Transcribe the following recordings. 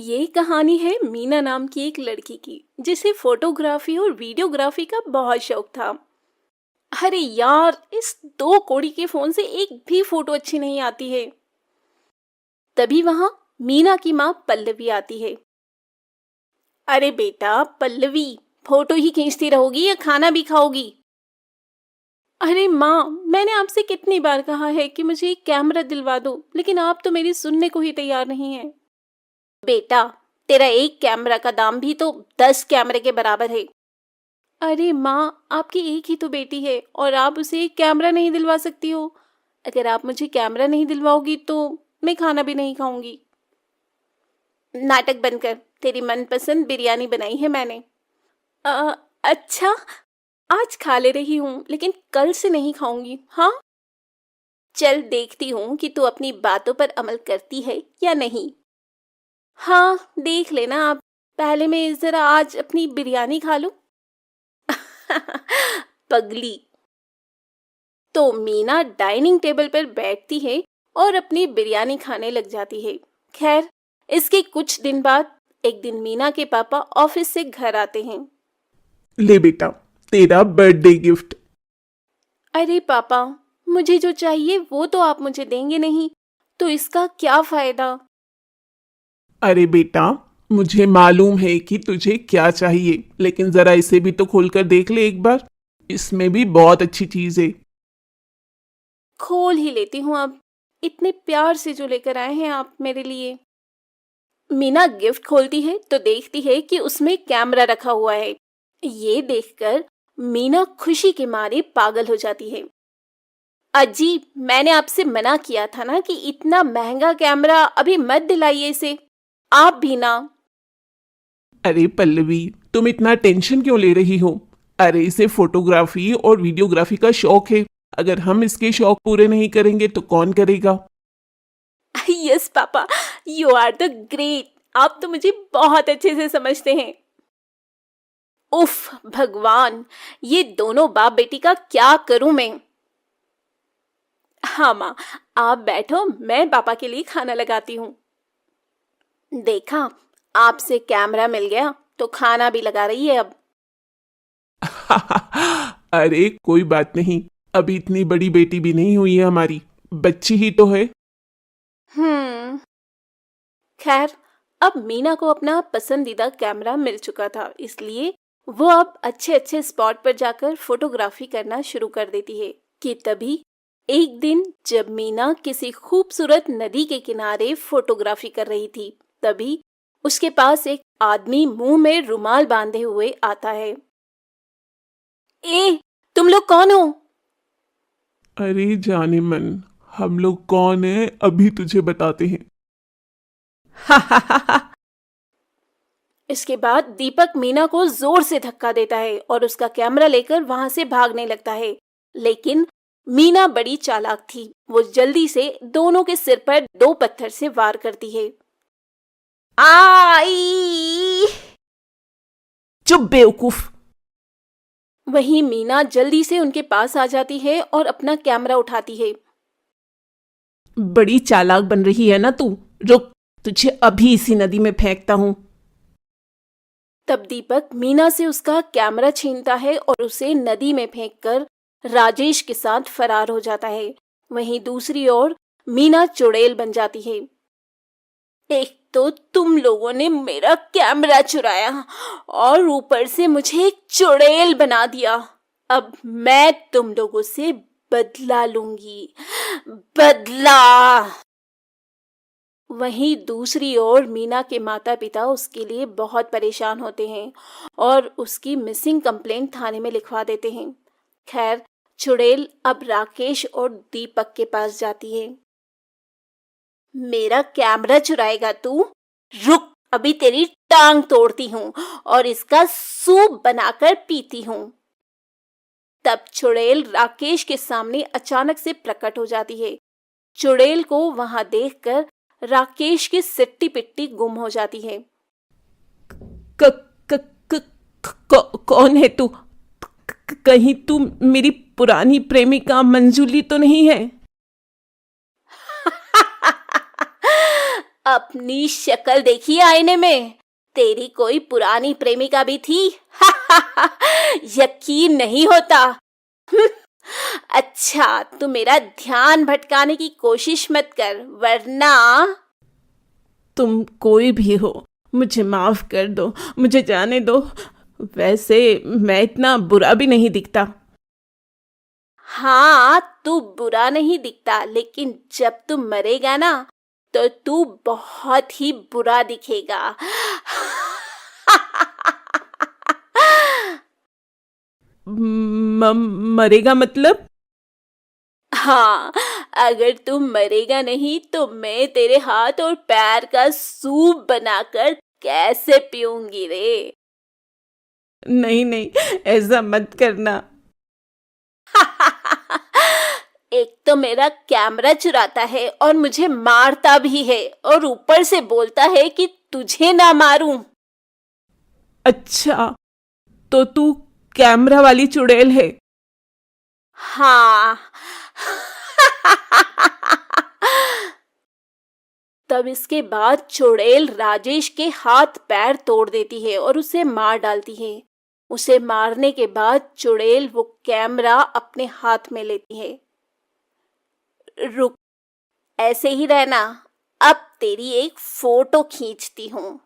ये कहानी है मीना नाम की एक लड़की की जिसे फोटोग्राफी और वीडियोग्राफी का बहुत शौक था। अरे यार, इस दो कौड़ी के फोन से एक भी फोटो अच्छी नहीं आती है। तभी वहां मीना की माँ पल्लवी आती है। अरे बेटा पल्लवी, फोटो ही खींचती रहोगी या खाना भी खाओगी? अरे माँ, मैंने आपसे कितनी बार कहा है कि मुझे एक कैमरा दिलवा दो, लेकिन आप तो मेरी सुनने को ही तैयार नहीं है। बेटा, तेरा एक कैमरा का दाम भी तो 10 कैमरे के बराबर है। अरे माँ, आपकी एक ही तो बेटी है और आप उसे एक कैमरा नहीं दिलवा सकती हो। अगर आप मुझे कैमरा नहीं दिलवाओगी तो मैं खाना भी नहीं खाऊंगी। नाटक बंद कर, तेरी मनपसंद बिरयानी बनाई है मैंने। अच्छा, आज खा ले रही हूँ लेकिन कल से नहीं खाऊंगी। हाँ, चल देखती हूँ कि तू अपनी बातों पर अमल करती है या नहीं। हाँ, देख लेना आप। पहले मैं जरा आज अपनी बिरयानी खा लूं। पगली। तो मीना डाइनिंग टेबल पर बैठती है और अपनी बिरयानी खाने लग जाती है। खैर, इसके कुछ दिन बाद एक दिन मीना के पापा ऑफिस से घर आते हैं। ले बेटा, तेरा बर्थडे गिफ्ट। अरे पापा, मुझे जो चाहिए वो तो आप मुझे देंगे नहीं, तो इसका क्या फायदा? अरे बेटा, मुझे मालूम है कि तुझे क्या चाहिए, लेकिन जरा इसे भी तो खोलकर देख ले एक बार। इसमें भी बहुत अच्छी चीज है। खोल ही लेती हूँ अब। इतने प्यार से जो लेकर आए हैं आप मेरे लिए। मीना गिफ्ट खोलती है तो देखती है कि उसमें कैमरा रखा हुआ है। ये देखकर मीना खुशी के मारे पागल हो जाती है। अजी, मैंने आपसे मना किया था ना कि इतना महंगा कैमरा अभी मत दिलाइए इसे। आप भी ना। अरे पल्लवी, तुम इतना टेंशन क्यों ले रही हो? अरे इसे फोटोग्राफी और वीडियोग्राफी का शौक है। अगर हम इसके शौक पूरे नहीं करेंगे तो कौन करेगा? Yes papa, you are the great. आप तो मुझे बहुत अच्छे से समझते हैं। उफ भगवान, ये दोनों बाप बेटी का क्या करूं मैं। हाँ माँ, आप बैठो, मैं पापा के लिए खाना लगाती हूँ। देखा, आपसे कैमरा मिल गया तो खाना भी लगा रही है अब। अरे कोई बात नहीं, अभी इतनी बड़ी बेटी भी नहीं हुई है हमारी, बच्ची ही तो है। हम्म। खैर, अब मीना को अपना पसंदीदा कैमरा मिल चुका था, इसलिए वो अब अच्छे अच्छे स्पॉट पर जाकर फोटोग्राफी करना शुरू कर देती है। कि तभी एक दिन जब मीना किसी खूबसूरत नदी के किनारे फोटोग्राफी कर रही थी, तभी उसके पास एक आदमी मुंह में रुमाल बांधे हुए आता है। ए, तुम लोग कौन हो? अरे जाने मन, हम लोग कौन है अभी तुझे बताते हैं। इसके बाद दीपक मीना को जोर से धक्का देता है और उसका कैमरा लेकर वहां से भागने लगता है। लेकिन मीना बड़ी चालाक थी। वो जल्दी से दोनों के सिर पर 2 पत्थर से वार करती है। आई! चुप बेवकूफ। वहीं मीना जल्दी से उनके पास आ जाती है और अपना कैमरा उठाती है। बड़ी चालाक बन रही है ना तू। रुक, तुझे अभी इसी नदी में फेंकता हूं। तब दीपक मीना से उसका कैमरा छीनता है और उसे नदी में फेंककर राजेश के साथ फरार हो जाता है। वहीं दूसरी ओर मीना चुड़ैल बन जाती है। एक तो तुम लोगों ने मेरा कैमरा चुराया और ऊपर से मुझे एक चुड़ैल बना दिया। अब मैं तुम लोगों से बदला लूंगी, बदला। वहीं दूसरी ओर मीना के माता पिता उसके लिए बहुत परेशान होते हैं और उसकी मिसिंग कंप्लेंट थाने में लिखवा देते हैं। खैर, चुड़ैल अब राकेश और दीपक के पास जाती है। मेरा कैमरा चुराएगा तू? रुक, अभी तेरी टांग तोड़ती हूँ और इसका सूप बनाकर पीती हूँ। तब चुड़ैल राकेश के सामने अचानक से प्रकट हो जाती है। चुड़ैल को वहां देखकर राकेश की सिट्टी पिट्टी गुम हो जाती है। क, क, क, कौन है तू? कहीं तू मेरी पुरानी प्रेमिका मंजूली तो नहीं है? अपनी शक्ल देखी आईने में? तेरी कोई पुरानी प्रेमिका भी थी? यकीन नहीं होता। अच्छा, तू मेरा ध्यान भटकाने की कोशिश मत कर, वरना। तुम कोई भी हो, मुझे माफ कर दो, मुझे जाने दो। वैसे मैं इतना बुरा भी नहीं दिखता। हाँ, तू बुरा नहीं दिखता, लेकिन जब तू मरेगा ना, तो तू बहुत ही बुरा दिखेगा। मरेगा मतलब? हाँ, अगर तू मरेगा नहीं तो मैं तेरे हाथ और पैर का सूप बनाकर कैसे पीऊंगी रे? नहीं नहीं, ऐसा मत करना। एक तो मेरा कैमरा चुराता है और मुझे मारता भी है, और ऊपर से बोलता है कि तुझे ना मारूं। अच्छा, तो तू कैमरा वाली चुड़ैल है? हाँ। तब इसके बाद चुड़ैल राजेश के हाथ पैर तोड़ देती है और उसे मार डालती है। उसे मारने के बाद चुड़ैल वो कैमरा अपने हाथ में लेती है। रुक, ऐसे ही रहना, अब तेरी एक फोटो खींचती हूँ।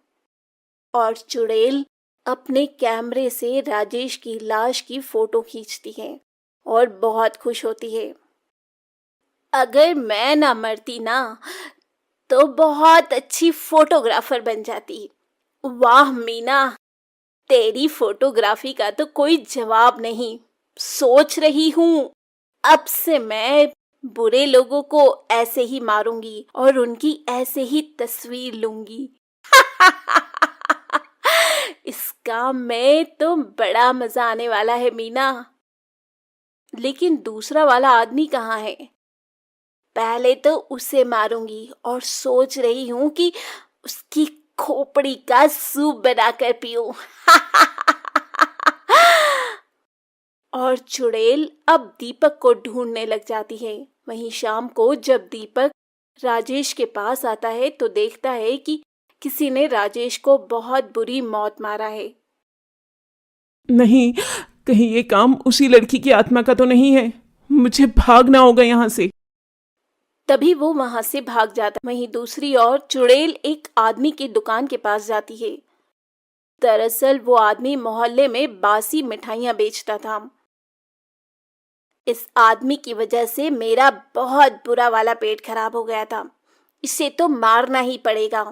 और चुड़ैल अपने कैमरे से राजेश की लाश की फोटो खींचती है और बहुत खुश होती है। अगर मैं ना मरती ना, तो बहुत अच्छी फोटोग्राफर बन जाती। वाह मीना, तेरी फोटोग्राफी का तो कोई जवाब नहीं। सोच रही हूँ, अब से मैं बुरे लोगों को ऐसे ही मारूंगी और उनकी ऐसे ही तस्वीर लूंगी। इस काम में तो बड़ा मजा आने वाला है मीना। लेकिन दूसरा वाला आदमी कहाँ है? पहले तो उसे मारूंगी और सोच रही हूँ कि उसकी खोपड़ी का सूप बनाकर पीऊं। और चुड़ैल अब दीपक को ढूंढने लग जाती है। वहीं शाम को जब दीपक राजेश के पास आता है तो देखता है कि किसी ने राजेश को बहुत बुरी मौत मारा है। नहीं, कहीं ये काम उसी लड़की की आत्मा का तो नहीं है? मुझे भागना होगा यहाँ से। तभी वो वहां से भाग जाता। वहीं दूसरी ओर चुड़ैल एक आदमी की दुकान के पास जाती है। दरअसल वो आदमी मोहल्ले में बासी मिठाइयां बेचता था। इस आदमी की वजह से मेरा बहुत बुरा वाला पेट खराब हो गया था। इसे तो मारना ही पड़ेगा।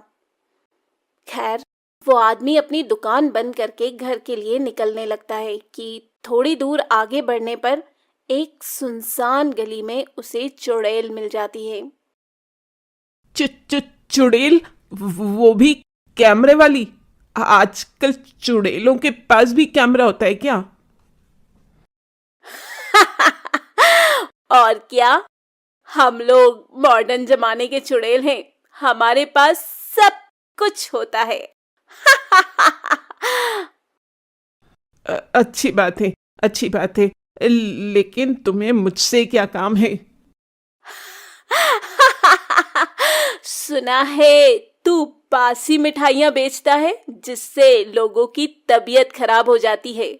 खैर, वो आदमी अपनी दुकान बंद करके घर के लिए निकलने लगता है कि थोड़ी दूर आगे बढ़ने पर एक सुनसान गली में उसे चुड़ैल मिल जाती है। चुड़ैल? वो भी कैमरे वाली? आजकल चुड़ैलों के पास भी कैमरा होता है क्या? और क्या, हम लोग मॉडर्न जमाने के चुड़ैल हैं। हमारे पास सब कुछ होता है। अच्छी बात है, अच्छी बात है। लेकिन तुम्हें मुझसे क्या काम है? सुना है तू बासी मिठाइयां बेचता है, जिससे लोगों की तबीयत खराब हो जाती है।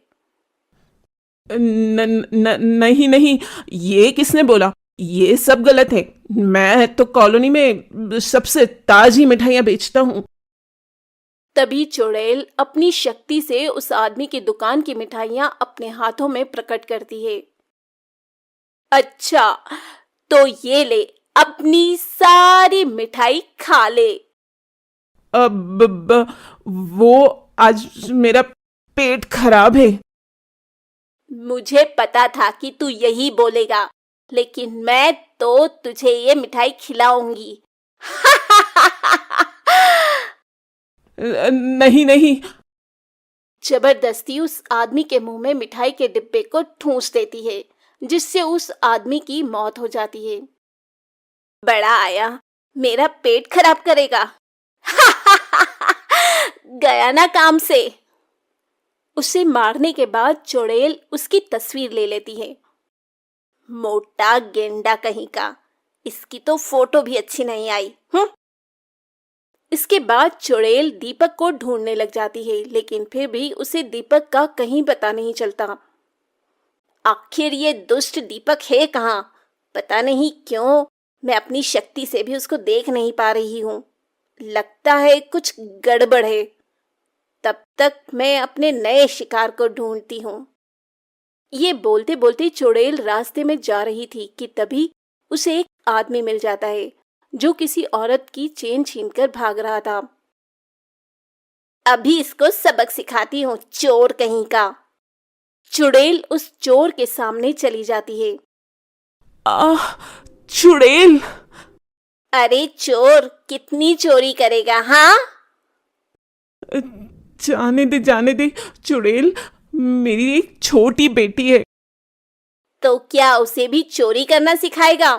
नहीं नहीं, ये किसने बोला? ये सब गलत है। मैं तो कॉलोनी में सबसे ताजी मिठाइयां बेचता हूँ। तभी चुड़ैल अपनी शक्ति से उस आदमी की दुकान की मिठाइयां अपने हाथों में प्रकट करती है। अच्छा, तो ये ले, अपनी सारी मिठाई खा ले। अब वो आज मेरा पेट खराब है। मुझे पता था कि तू यही बोलेगा, लेकिन मैं तो तुझे ये मिठाई खिलाऊंगी। नहीं नहीं। जबरदस्ती उस आदमी के मुंह में मिठाई के डिब्बे को ठूंस देती है, जिससे उस आदमी की मौत हो जाती है। बड़ा आया, मेरा पेट खराब करेगा। गया ना काम से। उसे मारने के बाद चुड़ैल उसकी तस्वीर ले लेती है। मोटा गेंडा कहीं का, इसकी तो फोटो भी अच्छी नहीं आई। इसके बाद चुड़ैल दीपक को ढूंढने लग जाती है, लेकिन फिर भी उसे दीपक का कहीं पता नहीं चलता। आखिर ये दुष्ट दीपक है कहाँ? पता नहीं क्यों मैं अपनी शक्ति से भी उसको देख नहीं पा रही हूँ। लगता है कुछ गड़बड़ है। तब तक मैं अपने नए शिकार को ढूंढती हूँ। ये बोलते बोलते चुड़ैल रास्ते में जा रही थी कि तभी उसे एक आदमी मिल जाता है जो किसी औरत की चेन छीनकर भाग रहा था। अभी इसको सबक सिखाती हूँ, चोर कहीं का। चुड़ैल उस चोर के सामने चली जाती है। आह, चुड़ैल! अरे चोर, कितनी चोरी करेगा? हाँ, जाने दे चुड़ैल, मेरी एक छोटी बेटी है। तो क्या उसे भी चोरी करना सिखाएगा?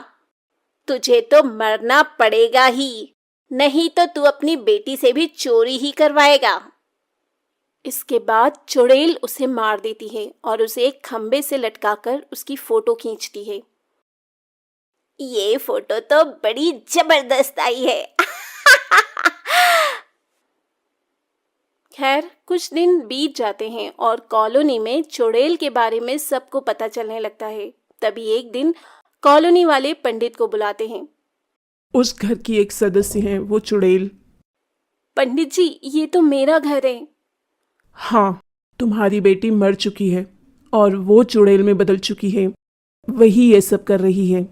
तुझे तो मरना पड़ेगा ही, नहीं तो तू अपनी बेटी से भी चोरी ही करवाएगा। इसके बाद चुड़ैल उसे मार देती है और उसे एक खंबे से लटकाकर उसकी फोटो खींचती है। ये फोटो तो बड़ी जबरदस्त आई है। खैर, कुछ दिन बीत जाते हैं और कॉलोनी में चुड़ैल के बारे में सबको पता चलने लगता है। तभी एक दिन कॉलोनी वाले पंडित को बुलाते हैं। उस घर की एक सदस्य है वो चुड़ैल। पंडित जी, ये तो मेरा घर है। हाँ, तुम्हारी बेटी मर चुकी है और वो चुड़ैल में बदल चुकी है। वही ये सब कर रही है।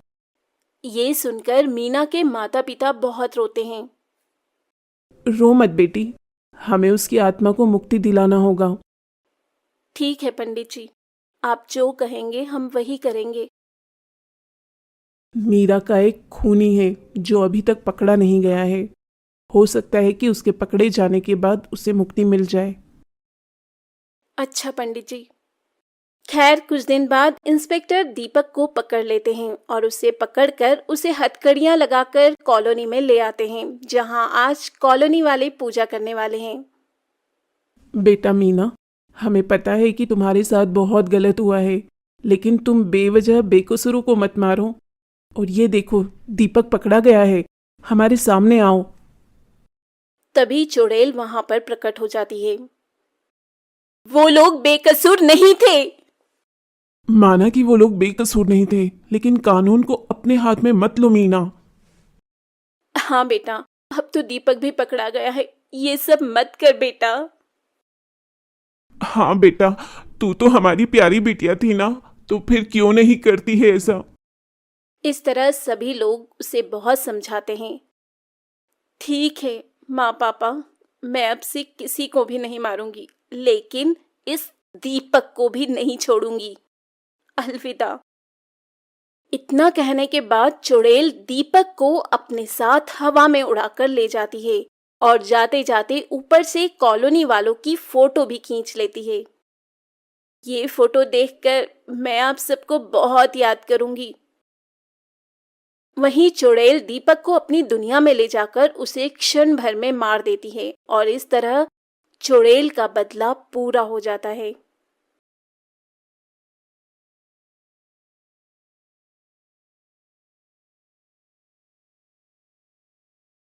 ये सुनकर मीना के माता पिता बहुत रोते हैं। रो मत बेटी, हमें उसकी आत्मा को मुक्ति दिलाना होगा। ठीक है पंडित जी, आप जो कहेंगे हम वही करेंगे। मीरा का एक खूनी है जो अभी तक पकड़ा नहीं गया है। हो सकता है कि उसके पकड़े जाने के बाद उसे मुक्ति मिल जाए। अच्छा पंडित जी। खैर, कुछ दिन बाद इंस्पेक्टर दीपक को पकड़ लेते हैं और उसे पकड़कर उसे हथकड़ियां लगाकर कॉलोनी में ले आते हैं, जहां आज कॉलोनी वाले पूजा करने वाले हैं। बेटा मीना, हमें पता है कि तुम्हारे साथ बहुत गलत हुआ है, लेकिन तुम बेवजह बेकसूरों को मत मारो। और ये देखो, दीपक पकड़ा गया है, हमारे सामने आओ। तभी चुड़ैल वहां पर प्रकट हो जाती है। वो लोग बेकसूर नहीं थे। माना कि वो लोग बेकसूर नहीं थे, लेकिन कानून को अपने हाथ में मत लो मीना। हाँ बेटा, अब तो दीपक भी पकड़ा गया है, ये सब मत कर बेटा। हाँ बेटा, तू तो हमारी प्यारी बिटिया थी ना, तो फिर क्यों नहीं करती है ऐसा? इस तरह सभी लोग उसे बहुत समझाते हैं। ठीक है माँ पापा, मैं अब से किसी को भी नहीं मारूंगी, लेकिन इस दीपक को भी नहीं छोड़ूंगी। अलविदा। इतना कहने के बाद चुड़ैल दीपक को अपने साथ हवा में उड़ाकर ले जाती है और जाते जाते ऊपर से कॉलोनी वालों की फोटो भी खींच लेती है। ये फोटो देखकर मैं आप सबको बहुत याद करूंगी। वहीं चुड़ैल दीपक को अपनी दुनिया में ले जाकर उसे क्षण भर में मार देती है और इस तरह चुड़ैल का बदला पूरा हो जाता है।